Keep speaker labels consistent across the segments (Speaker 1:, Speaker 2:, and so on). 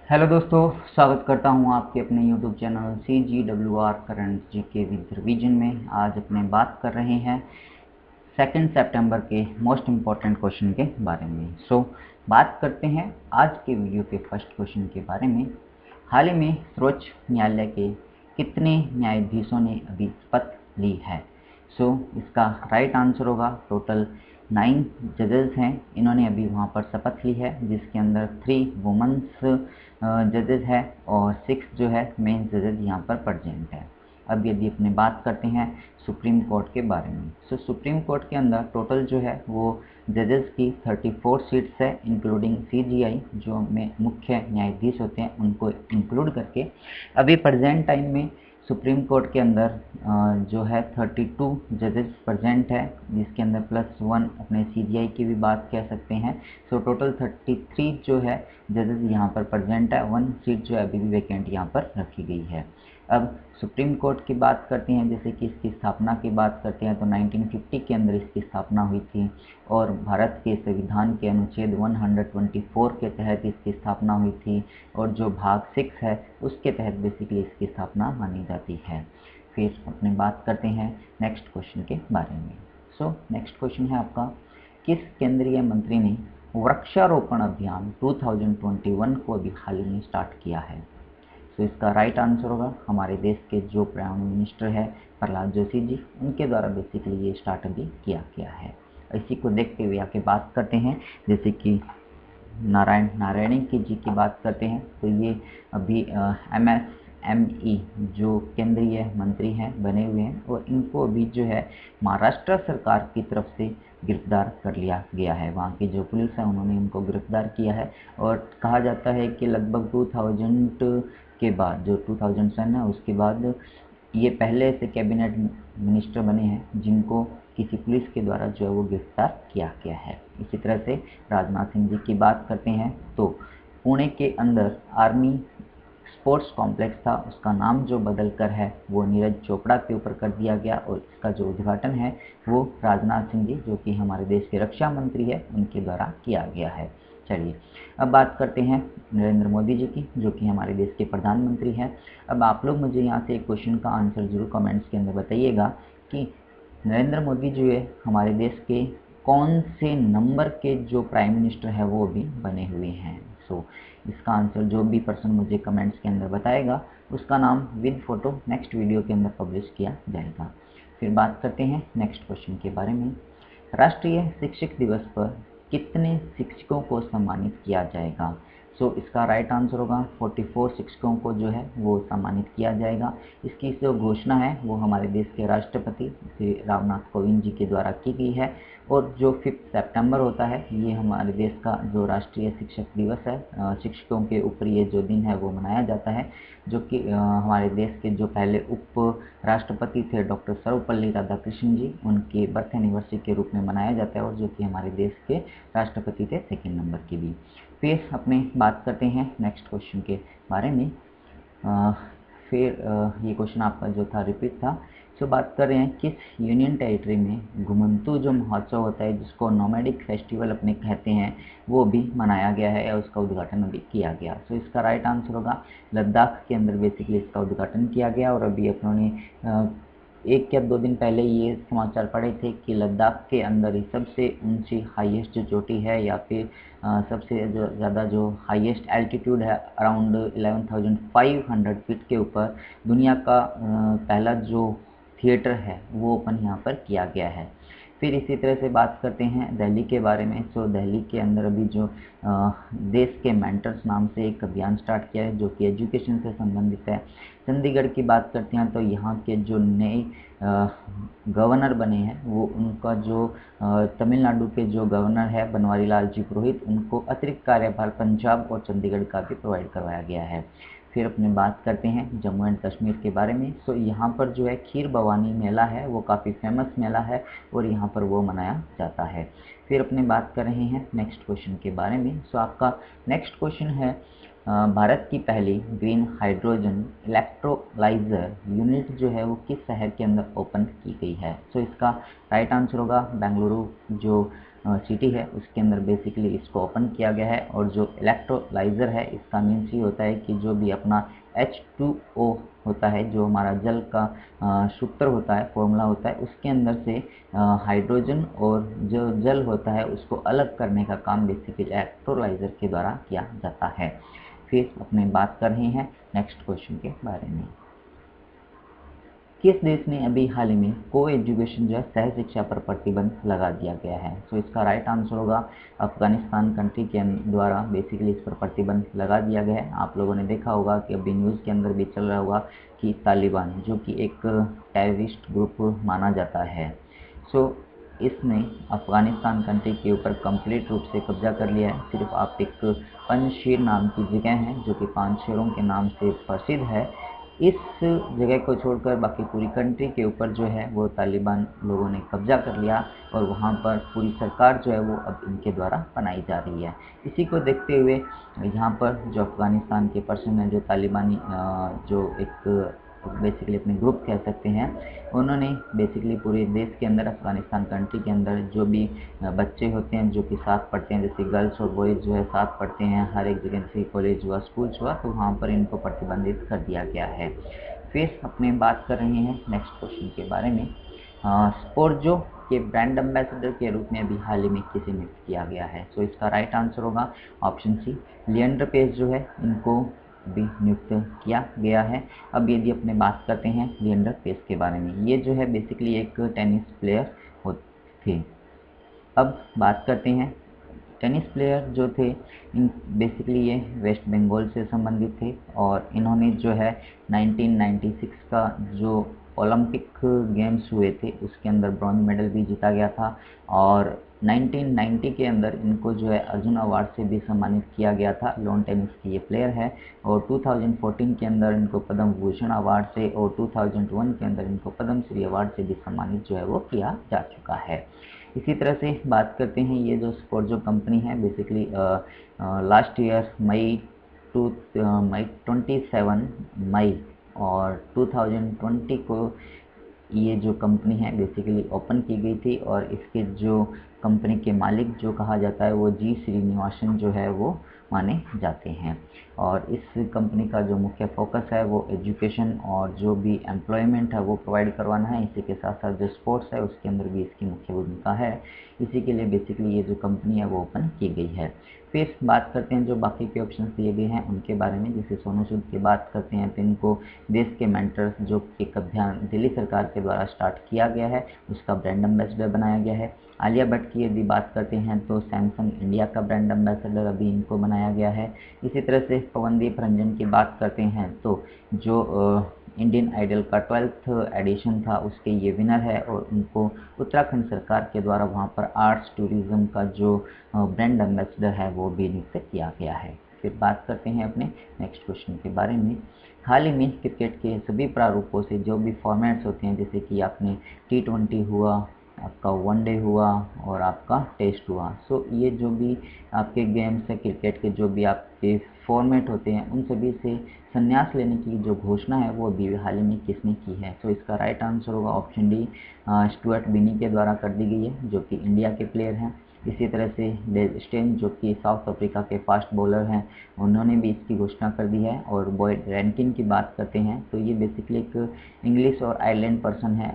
Speaker 1: Hello दोस्तों, स्वागत करता हूं आपके अपने YouTube channel CGWR current GK with revision में। आज अपने बात कर रहे हैं 2 सितंबर के मोस्ट इम्पॉर्टेंट क्वेश्चन के बारे में। बात करते हैं आज के वीडियो के फर्स्ट क्वेश्चन के बारे में। हाल ही में सर्वोच्च न्यायालय के कितने न्यायाधीशों ने अभी शपथ ली है? इसका राइट आंसर होगा टोटल 9 जजेस हैं, इन्होंने अभी वहाँ पर शपथ ली है, जिसके अंदर 3 वुमेन्स जजेस है और 6 जो है मेन जजेस यहाँ पर प्रेजेंट है। अब यदि अपने बात करते हैं सुप्रीम कोर्ट के बारे में, सुप्रीम कोर्ट के अंदर टोटल जो है वो जजेस की 34 सीट्स है, इंक्लूडिंग CGI जो में मुख्य न्यायाधीश होते हैं उनको इंक्लूड करके। अभी प्रेजेंट टाइम में सुप्रीम कोर्ट के अंदर जो है 32 जजेस प्रेजेंट है, जिसके अंदर +1 अपने CGI की भी बात कह सकते हैं। टोटल 33 जो है जजेस यहाँ पर प्रेजेंट है, 1 सीट जो है अभी भी वैकेंट यहाँ पर रखी गई है। अब सुप्रीम कोर्ट की बात करते हैं, जैसे कि इसकी स्थापना की बात करते हैं तो 1950 के अंदर इसकी स्थापना हुई थी और भारत के संविधान के अनुच्छेद 124 के तहत इसकी स्थापना हुई थी और जो भाग 6 है उसके तहत बेसिकली इसकी स्थापना मानी जाती है। फिर अपने बात करते हैं नेक्स्ट क्वेश्चन के बारे में। नेक्स्ट क्वेश्चन है आपका, किस केंद्रीय मंत्री ने वृक्षारोपण अभियान 2021 को अभी हाल ही में स्टार्ट किया है? इसका राइट आंसर होगा हमारे देश के जो प्राइम मिनिस्टर है प्रहलाद जोशी जी, उनके द्वारा बेसिकली ये स्टार्ट अभी किया गया है। इसी को देखते हुए आगे बात करते हैं, जैसे कि नारायणी की जी की बात करते हैं तो ये अभी MSME जो केंद्रीय मंत्री हैं बने हुए हैं और इनको अभी जो है महाराष्ट्र सरकार की तरफ से गिरफ्तार कर लिया गया है। वहाँ की जो पुलिस है उन्होंने इनको गिरफ्तार किया है और कहा जाता है कि लगभग 2000 के बाद, जो 2007 है उसके बाद ये पहले से कैबिनेट मिनिस्टर बने हैं जिनको किसी पुलिस के द्वारा जो है वो गिरफ्तार किया गया है। इसी तरह से राजनाथ सिंह जी की बात करते हैं तो पुणे के अंदर आर्मी स्पोर्ट्स कॉम्प्लेक्स था, उसका नाम जो बदल कर है वो नीरज चोपड़ा के ऊपर कर दिया गया और इसका जो उद्घाटन है वो राजनाथ सिंह जी जो कि हमारे देश के रक्षा मंत्री है उनके द्वारा किया गया है। चलिए अब बात करते हैं नरेंद्र मोदी जी की, जो कि हमारे देश के प्रधानमंत्री हैं। अब आप लोग मुझे यहाँ से एक क्वेश्चन का आंसर जरूर कमेंट्स के अंदर बताइएगा कि नरेंद्र मोदी जो है हमारे देश के कौन से नंबर के जो प्राइम मिनिस्टर है वो भी बने हुए हैं। इसका आंसर जो भी पर्सन मुझे कमेंट्स के अंदर बताएगा उसका नाम विद फोटो नेक्स्ट वीडियो के अंदर पब्लिश किया जाएगा। फिर बात करते हैं नेक्स्ट क्वेश्चन के बारे में। राष्ट्रीय शिक्षक दिवस पर कितने शिक्षकों को सम्मानित किया जाएगा? इसका राइट आंसर होगा 44 शिक्षकों को जो है वो सम्मानित किया जाएगा। इसकी जो घोषणा है वो हमारे देश के राष्ट्रपति श्री रामनाथ कोविंद जी के द्वारा की गई है और जो 5 सितंबर होता है ये हमारे देश का जो राष्ट्रीय शिक्षक दिवस है, शिक्षकों के ऊपर ये जो दिन है वो मनाया जाता है, जो कि हमारे देश के जो पहले उप राष्ट्रपति थे डॉक्टर सर्वपल्ली राधाकृष्णन जी, उनके बर्थ एनिवर्सरी के रूप में मनाया जाता है और जो कि हमारे देश के राष्ट्रपति थे 2nd नंबर के भी। फिर अपने बात करते हैं नेक्स्ट क्वेश्चन के बारे में। ये क्वेश्चन आपका जो था रिपीट था। बात कर रहे हैं किस यूनियन टेरिटरी में घुमंतू जो महोत्सव होता है जिसको नोमैडिक फेस्टिवल अपने कहते हैं वो भी मनाया गया है या उसका उद्घाटन अभी किया गया। इसका राइट आंसर होगा लद्दाख के अंदर बेसिकली इसका उद्घाटन किया गया और अभी अपनों ने 1 या 2 दिन पहले ये समाचार पढ़े थे कि लद्दाख के अंदर ही सबसे ऊंची हाईएस्ट जो चोटी है या फिर सबसे ज़्यादा जो हाईएस्ट एल्टीट्यूड है अराउंड 11,500 फीट के ऊपर दुनिया का पहला जो थिएटर है वो ओपन यहाँ पर किया गया है। फिर इसी तरह से बात करते हैं दिल्ली के बारे में। दिल्ली के अंदर अभी जो देश के मेंटर्स नाम से एक अभियान स्टार्ट किया है जो कि एजुकेशन से संबंधित है। चंडीगढ़ की बात करते हैं तो यहाँ के जो नए गवर्नर बने हैं वो उनका जो तमिलनाडु के जो गवर्नर है बनवारी लाल जी पुरोहित, उनको अतिरिक्त कार्यभार पंजाब और चंडीगढ़ का भी प्रोवाइड करवाया गया है। फिर अपने बात करते हैं जम्मू एंड कश्मीर के बारे में। यहाँ पर जो है खीर भवानी मेला है वो काफ़ी फेमस मेला है और यहाँ पर वो मनाया जाता है। फिर अपने बात कर रहे हैं नेक्स्ट क्वेश्चन के बारे में। आपका नेक्स्ट क्वेश्चन है भारत की पहली ग्रीन हाइड्रोजन इलेक्ट्रोलाइजर यूनिट जो है वो किस शहर के अंदर ओपन की गई है? इसका राइट आंसर होगा बेंगलुरु जो सिटी है उसके अंदर बेसिकली इसको ओपन किया गया है। और जो इलेक्ट्रोलाइज़र है इसका मीन्स ये होता है कि जो भी अपना H2O होता है, जो हमारा जल का सूत्र होता है, फॉर्मूला होता है, उसके अंदर से हाइड्रोजन और जो जल होता है उसको अलग करने का काम बेसिकली इलेक्ट्रोलाइज़र के द्वारा किया जाता है। फिर अपने बात कर रहे हैं नेक्स्ट क्वेश्चन के बारे में। किस देश ने अभी हाल ही में को एजुकेशन जो है सह शिक्षा पर प्रतिबंध लगा दिया गया है? तो इसका राइट आंसर होगा अफगानिस्तान कंट्री के द्वारा बेसिकली इस पर प्रतिबंध लगा दिया गया है। आप लोगों ने देखा होगा कि अभी न्यूज़ के अंदर भी चल रहा होगा कि तालिबान जो कि एक टेररिस्ट ग्रुप माना जाता है, सो इसने अफगानिस्तान कंट्री के ऊपर कंप्लीट रूप से कब्जा कर लिया है। सिर्फ आप एक पंजशीर नाम की जगह है जो कि 5 शेरों के नाम से प्रसिद्ध है, इस जगह को छोड़कर बाकी पूरी कंट्री के ऊपर जो है वो तालिबान लोगों ने कब्जा कर लिया और वहाँ पर पूरी सरकार जो है वो अब इनके द्वारा बनाई जा रही है। इसी को देखते हुए यहाँ पर जो अफगानिस्तान के पर्सन हैं, जो तालिबानी जो एक बेसिकली अपने ग्रुप कह सकते हैं, उन्होंने बेसिकली पूरे देश के अंदर अफगानिस्तान कंट्री के अंदर जो भी बच्चे होते हैं जो कि साथ पढ़ते हैं, जैसे गर्ल्स और बॉयज़ जो है साथ पढ़ते हैं हर एक जगह, जैसे कॉलेज हुआ, स्कूल्स हुआ, तो वहाँ पर इनको प्रतिबंधित कर दिया गया है। फिर अपने बात कर रहे हैं नेक्स्ट क्वेश्चन के बारे में। स्पोर्जो के ब्रांड एम्बेसडर के रूप में अभी हाल ही में किसे नियुक्त किया गया है? तो इसका राइट आंसर होगा ऑप्शन सी, लिएंडर पेस जो है इनको भी नियुक्त किया गया है। अब यदि अपने बात करते हैं लिएंडर पेस के बारे में, ये जो है बेसिकली एक टेनिस प्लेयर थे। अब बात करते हैं टेनिस प्लेयर जो थे, इन बेसिकली ये वेस्ट बंगाल से संबंधित थे और इन्होंने जो है 1996 का जो ओलंपिक गेम्स हुए थे उसके अंदर ब्रॉन्ज मेडल भी जीता गया था और 1990 के अंदर इनको जो है अर्जुन अवार्ड से भी सम्मानित किया गया था। लॉन टेनिस के ये प्लेयर है और 2014 के अंदर इनको पद्म भूषण अवार्ड से और 2001 के अंदर इनको पद्म श्री अवार्ड से भी सम्मानित जो है वो किया जा चुका है। इसी तरह से बात करते हैं, ये जो स्पोर्ट्जो कंपनी है बेसिकली लास्ट ईयर मई 27 मई और 2020 को ये जो कंपनी है बेसिकली ओपन की गई थी और इसके जो कंपनी के मालिक जो कहा जाता है वो जी श्रीनिवासन जो है वो माने जाते हैं। और इस कंपनी का जो मुख्य फोकस है वो एजुकेशन और जो भी एम्प्लॉयमेंट है वो प्रोवाइड करवाना है। इसी के साथ साथ जो स्पोर्ट्स है उसके अंदर भी इसकी मुख्य भूमिका है। इसी के लिए बेसिकली ये जो कंपनी है वो ओपन की गई है। फिर बात करते हैं जो बाकी के ऑप्शन दिए गए हैं उनके बारे में। जैसे सोनू सूद की बात करते हैं तो इनको देश के मेंटर्स जो एक अभियान दिल्ली सरकार के द्वारा स्टार्ट किया गया है उसका ब्रांड एम्बेसडर बनाया गया है। आलिया भट्ट की यदि बात करते हैं तो सैमसंग इंडिया का ब्रांड एम्बेसडर अभी इनको बनाया गया है। इसी तरह से पवनदीप रंजन की बात करते हैं तो जो इंडियन आइडल का 12th एडिशन था उसके ये विनर है और उनको उत्तराखंड सरकार के द्वारा वहाँ पर आर्ट्स टूरिज़्म का जो ब्रांड एम्बेसडर है वो भी नियुक्त किया गया है। फिर बात करते हैं अपने नेक्स्ट क्वेश्चन के बारे में। हाल ही में क्रिकेट के सभी प्रारूपों से जो भी फॉर्मेट्स होते हैं, जैसे कि आपने T20 हुआ, आपका वनडे हुआ और आपका टेस्ट हुआ, सो ये जो भी आपके गेम्स है क्रिकेट के जो भी आपके फॉर्मेट होते हैं उन सभी से संन्यास लेने की जो घोषणा है वो अभी हाल ही में किसने की है? तो इसका राइट आंसर होगा ऑप्शन डी, स्टुअर्ट बिनी के द्वारा कर दी गई है जो कि इंडिया के प्लेयर हैं। इसी तरह से डेल स्टेन जो कि साउथ अफ्रीका के फास्ट बॉलर हैं उन्होंने भी इसकी घोषणा कर दी है। और बॉयड रैनकिन की बात करते हैं तो ये बेसिकली एक इंग्लिश और आयरलैंड पर्सन है,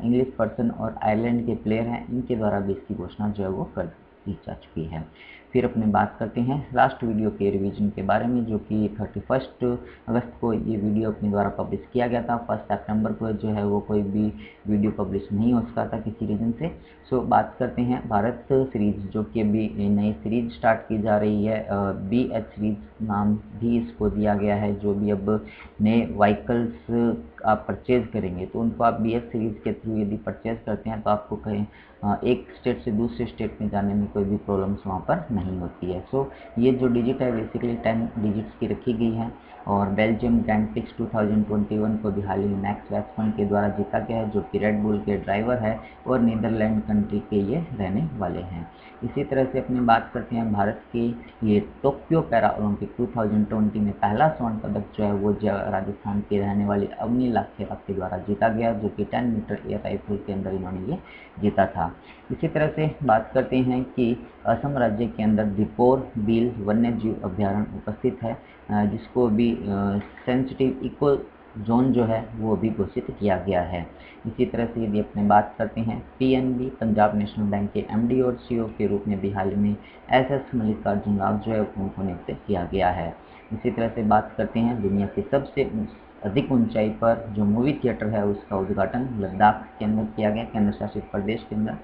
Speaker 1: इंग्लिश पर्सन और आयरलैंड के प्लेयर हैं, इनके द्वारा भी इसकी घोषणा जो है वो कर दी जा चुकी है। फिर अपने बात करते हैं लास्ट वीडियो के रिवीजन के बारे में जो कि 31 अगस्त को ये वीडियो अपने द्वारा पब्लिश किया गया था। 1 सितंबर को जो है वो कोई भी वीडियो पब्लिश नहीं हो सका था किसी रीज़न से। सो बात करते हैं भारत सीरीज़ जो कि अभी नई सीरीज स्टार्ट की जा रही है, BH सीरीज नाम भी इसको दिया गया है। जो भी अब नए व्हीकल्स आप परचेज़ करेंगे तो उनको आप BH सीरीज़ के थ्रू यदि परचेज़ करते हैं तो आपको कहीं एक स्टेट से दूसरे स्टेट में जाने में कोई भी प्रॉब्लम्स वहाँ पर नहीं होती है। सो ये जो डिजिट है बेसिकली 10 डिजिट्स की रखी गई है। और बेल्जियम ग्रैंड प्रिक्स 2021 को भी हाल ही में मैक्स वर्स्टेपन के द्वारा जीता गया है जो कि रेड बुल के ड्राइवर है और नीदरलैंड कंट्री के ये रहने वाले हैं। इसी तरह से अपनी बात करते हैं भारत के ये टोक्यो पैरा ओलंपिक 2020 में पहला स्वर्ण पदक जो है वो राजस्थान के रहने वाले अवनी अनिल लाखेरा के द्वारा जीता गया, जो कि 10 मीटर एयर राइफल के अंदर इन्होंने ये जीता था। इसी तरह से बात करते हैं कि असम राज्य के अंदर दीपोर बिल वन्य जीव अभ्यारण्य उपस्थित है, जिसको भी सेंसिटिव इको जोन जो है वो भी घोषित किया गया है। इसी तरह से यदि अपने बात करते हैं पीएनबी पंजाब नेशनल बैंक के एमडी और सीईओ के रूप में भी हाल में एसएस मल्लिकार्जुन राव जो है उनको नियुक्त किया गया है। इसी तरह से बात करते हैं दुनिया की सबसे अधिक ऊंचाई पर जो मूवी थिएटर है उसका उद्घाटन लद्दाख के अंदर किया गया, केंद्र शासित प्रदेश के अंदर।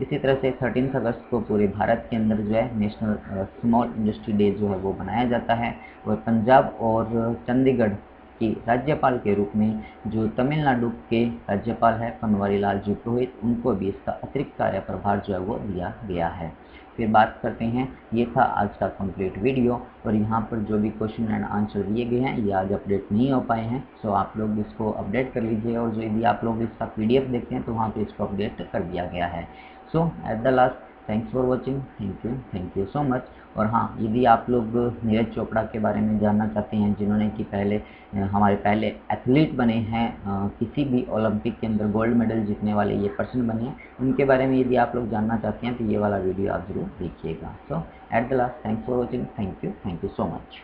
Speaker 1: इसी तरह से 13 अगस्त को पूरे भारत के अंदर जो है नेशनल स्मॉल इंडस्ट्री डे जो है वो मनाया जाता है, और पंजाब और चंडीगढ़ की राज्यपाल के रूप में जो तमिलनाडु के राज्यपाल है बनवारी लाल जी पुरोहित, उनको भी इसका अतिरिक्त कार्यप्रभार जो है वो दिया गया है। फिर बात करते हैं, ये था आज का कंप्लीट वीडियो, और यहाँ पर जो भी क्वेश्चन एंड आंसर दिए गए हैं ये आज अपडेट नहीं हो पाए हैं, सो आप लोग इसको अपडेट कर लीजिए, और जो यदि आप लोग इसका पीडीएफ देखते हैं तो वहाँ पे इसको अपडेट कर दिया गया है। So at the last thanks for watching, thank you so much. और हाँ, यदि आप लोग नीरज चोपड़ा के बारे में जानना चाहते हैं, जिन्होंने कि हमारे पहले एथलीट बने हैं, किसी भी ओलंपिक के अंदर गोल्ड मेडल जीतने वाले ये पर्सन बने हैं, उनके बारे में यदि आप लोग जानना चाहते हैं तो ये वाला वीडियो आप जरूर देखिएगा। So at the last thanks for watching, thank you so much.